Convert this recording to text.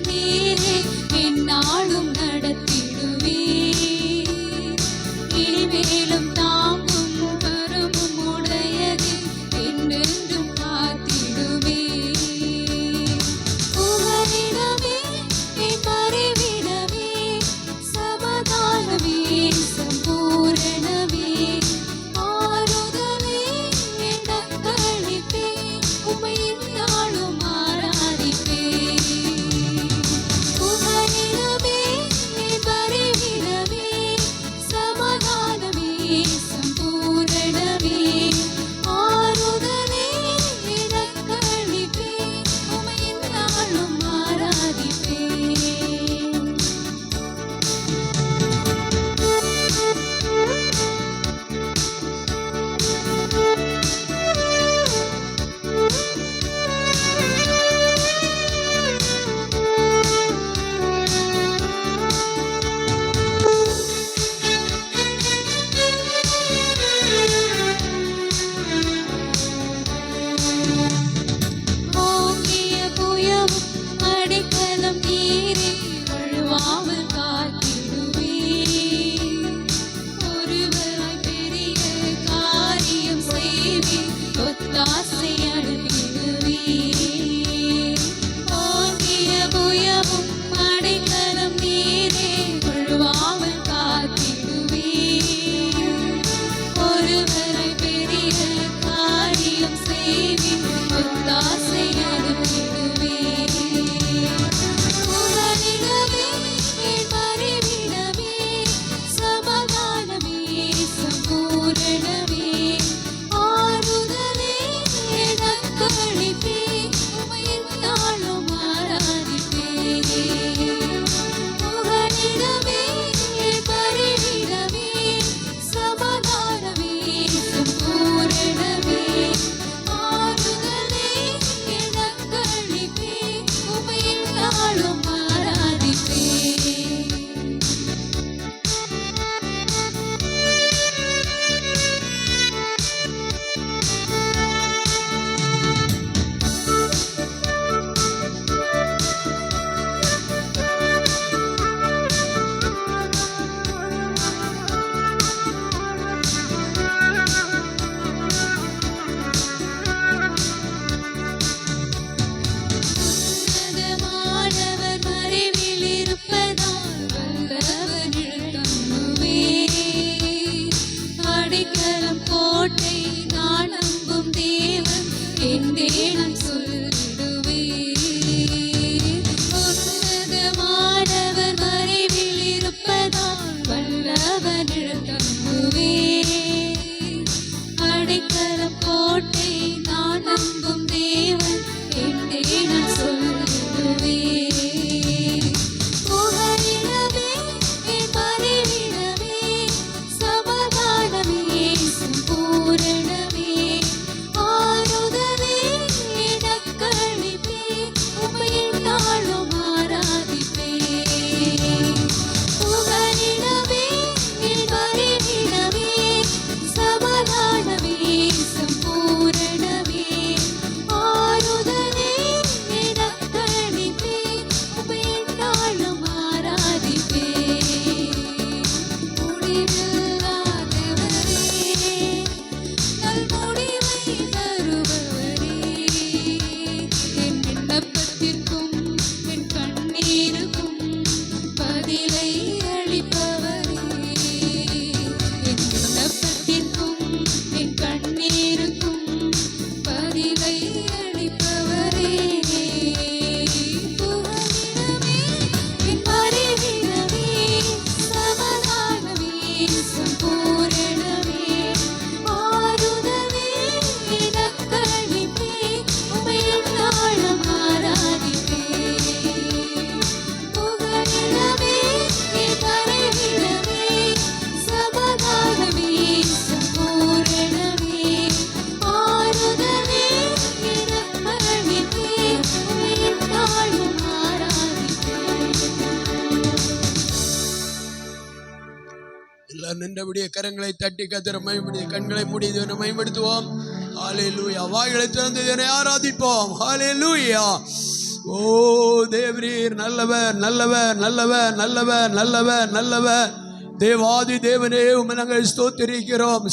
நீரே என்னாலும் நடத்திடுவே. இனிமேலும் தாங்கும் கரமும் உடையது என்றென்றும் காத்திடுவே. புகழிடவே என் மறைவிடவே சமாதானமே சம்பூரணமே ஆறுதலே எனக்களிப்பே உம்மை நாளும் ஆராதிப்பே. புகழிடவே என் மறைவிடவே சமாதானமே சம்பூரணமே ஆறுதலே எனக்களிப்பே உம்மை நாளும் ஆராதிப்பே. ஓங்கிய புயமும் அடைக்கலம் நீரே வழுவாமல் காத்திடுவே. ஒருவராய் பெரிய காரியம் செய்வே ஒத்தாசை அனுப்பிடுவே. ஓங்கிய புயமும் அடைக்கலம் நீரே வழுவாமல் காத்திடுவே. ஒருவராய் பெரிய காரியம் செய்வே ஒத்தாசை அனுப்பிடுவே. புகழிடவே என் மறைவிடவே சமாதானமே சம்பூரணமே ஆறுதலே எனக்களிப்பே உம்மை நாளும் ஆராதிப்பே. புகழிடவே என் மறைவிடவே சமாதானமே சம்பூரணமே ஆறுதலே எனக்களிப்பே உம்மை நாளும் ஆராதிப்பே. உன்னதமானவர் மறைவில் இருப்பதால் வல்லவர் தங்குவே. அடைக்கலம் கோட்டை நான் நம்பும் தேவன் என்றே நான் சொல்லிடுவே. உன்னதமானவர் மறைவில் இருப்பதால் வல்லவர் தங்குவே. அடைக்கலம் கோட்டை நான் நம்பும் தேவன் என்றே நான் சொல்லிடுவே. புகழிடவே என் மறைவிடவே சமாதானமே சம்பூரணமே ஆறுதலே எனக்களிப்பே உம்மை நாளும் ஆராதிப்பே. புகழிடவே என் மறைவிடவே சமாதானமே சம்பூரணமே ஆறுதலே எனக்களிப்பே உம்மை நாளும் ஆராதிப்பே. முடிவில்லாதவரே நல்முடிவை தருபவரே என் விண்ணப்பத்திற்கும் என் கண்ணீருக்கும் பதிலை அளிப்பவரே. என் விண்ணப்பத்திற்கும் என் கண்ணீருக்கும் பதிலை அளிப்பவரே. புகழிடவே என் மறைவிடவே சமாதானமே சம்பூரணமே ஆறுதலே எனக்களிப்பே உம்மை நாளும் ஆராதிப்பே. புகழிடவே என் மறைவிடவே சமாதானமே சம்பூரணமே ஆறுதலே எனக்களிப்பே உம்மை நாளும் ஆராதிப்பே. எல்லாரும் நின்றபடியே கரங்களை தட்டி கர்த்தரை மகிமைப்படுத்தி கண்களை மூடி தேவனை மகிமைப்படுத்துவோம். ஹல்லேலூயா. வாய்களை திறந்து தேவனை ஆராதிப்போம். ஹல்லேலூயா. ஓ தேவரீர் நல்லவர் நல்லவர் நல்லவர் நல்லவர் நல்லவர் நல்லவர். தேவாதி தேவனே உம்மை நாங்கள் ஸ்தோத்திரிக்கிறோம்.